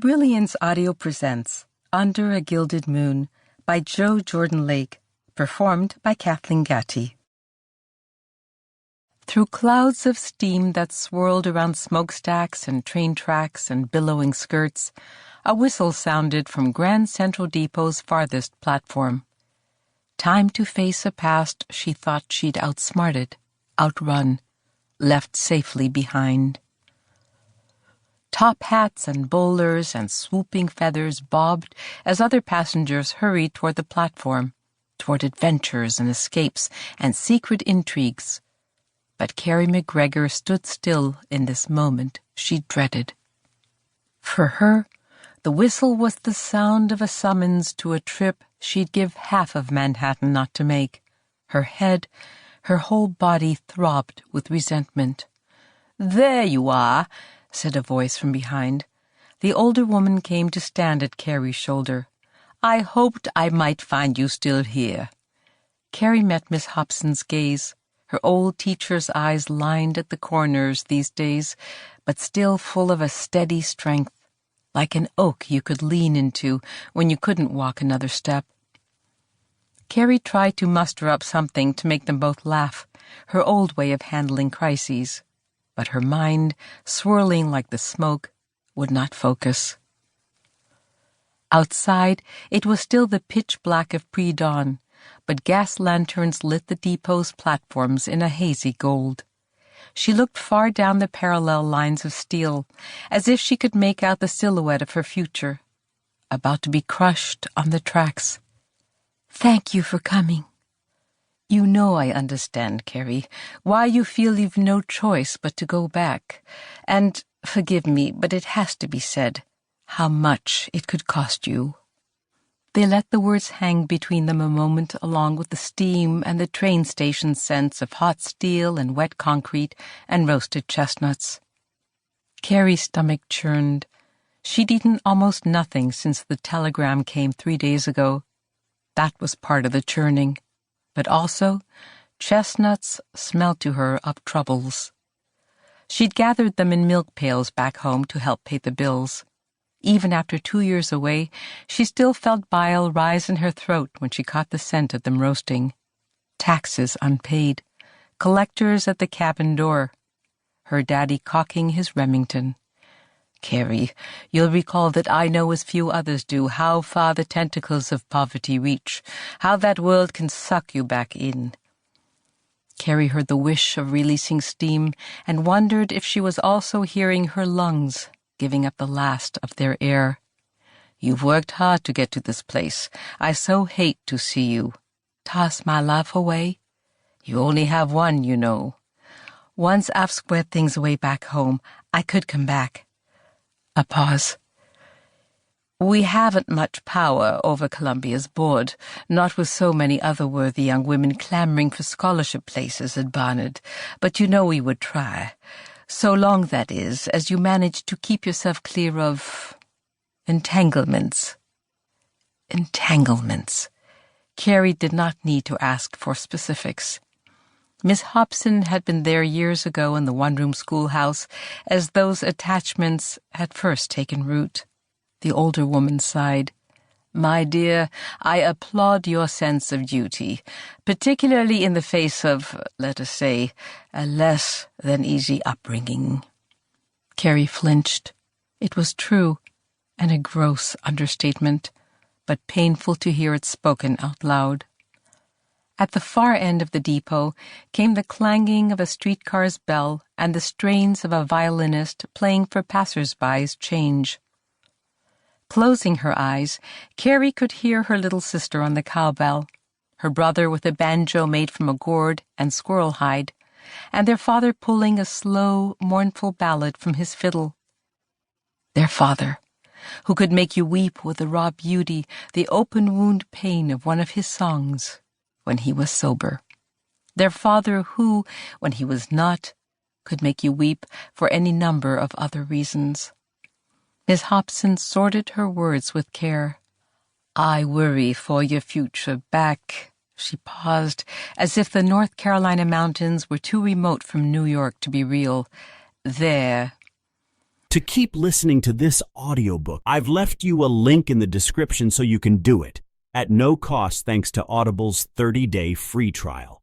Brilliance Audio presents Under a Gilded Moon by Joe Jordan Lake, performed by Kathleen Gatti. Through clouds of steam that swirled around smokestacks and train tracks and billowing skirts, a whistle sounded from Grand Central Depot's farthest platform. Time to face a past she thought she'd outsmarted, outrun, left safely behind. Top hats and bowlers and swooping feathers bobbed as other passengers hurried toward the platform, toward adventures and escapes and secret intrigues. But Carrie McGregor stood still in this moment she dreaded. For her, the whistle was the sound of a summons to a trip she'd give half of Manhattan not to make. Her head, her whole body throbbed with resentment. "There you are," said a voice from behind. The older woman came to stand at Carrie's shoulder. "I hoped I might find you still here." Carrie met Miss Hobson's gaze, her old teacher's eyes lined at the corners these days, but still full of a steady strength, like an oak you could lean into when you couldn't walk another step. Carrie tried to muster up something to make them both laugh, her old way of handling crises. But her mind, swirling like the smoke, would not focus. Outside, it was still the pitch black of pre-dawn, but gas lanterns lit the depot's platforms in a hazy gold. She looked far down the parallel lines of steel, as if she could make out the silhouette of her future, about to be crushed on the tracks. "Thank you for coming." "You know I understand, Carrie, why you feel you've no choice but to go back. And, forgive me, but it has to be said, how much it could cost you." They let the words hang between them a moment along with the steam and the train station scents of hot steel and wet concrete and roasted chestnuts. Carrie's stomach churned. She'd eaten almost nothing since the telegram came 3 days ago. That was part of the churning. But also, chestnuts smelled to her of troubles. She'd gathered them in milk pails back home to help pay the bills. Even after 2 years away, she still felt bile rise in her throat when she caught the scent of them roasting. Taxes unpaid, collectors at the cabin door, her daddy cocking his Remington. "Carrie, you'll recall that I know as few others do how far the tentacles of poverty reach, how that world can suck you back in." Carrie heard the whish of releasing steam and wondered if she was also hearing her lungs giving up the last of their air. "You've worked hard to get to this place. I so hate to see you toss my life away. You only have one, you know. Once I've squared things away back home, I could come back." A pause. "We haven't much power over Columbia's board, not with so many other worthy young women clamoring for scholarship places at Barnard, but you know we would try. So long, that is, as you manage to keep yourself clear of entanglements." Entanglements. Carrie did not need to ask for specifics. Miss Hobson had been there years ago in the one-room schoolhouse as those attachments had first taken root. The older woman sighed. "My dear, I applaud your sense of duty, particularly in the face of, let us say, a less than easy upbringing." Carrie flinched. It was true, and a gross understatement, but painful to hear it spoken out loud. At the far end of the depot came the clanging of a streetcar's bell and the strains of a violinist playing for passers-by's change. Closing her eyes, Carrie could hear her little sister on the cowbell, her brother with a banjo made from a gourd and squirrel hide, and their father pulling a slow, mournful ballad from his fiddle. Their father, who could make you weep with the raw beauty, the open-wound pain of one of his songs, when he was sober. Their father who, when he was not, could make you weep for any number of other reasons. Miss Hobson sorted her words with care. "I worry for your future back." She paused, as if the North Carolina mountains were too remote from New York to be real. "There." To keep listening to this audiobook, I've left you a link in the description so you can do it, at no cost thanks to Audible's 30-day free trial.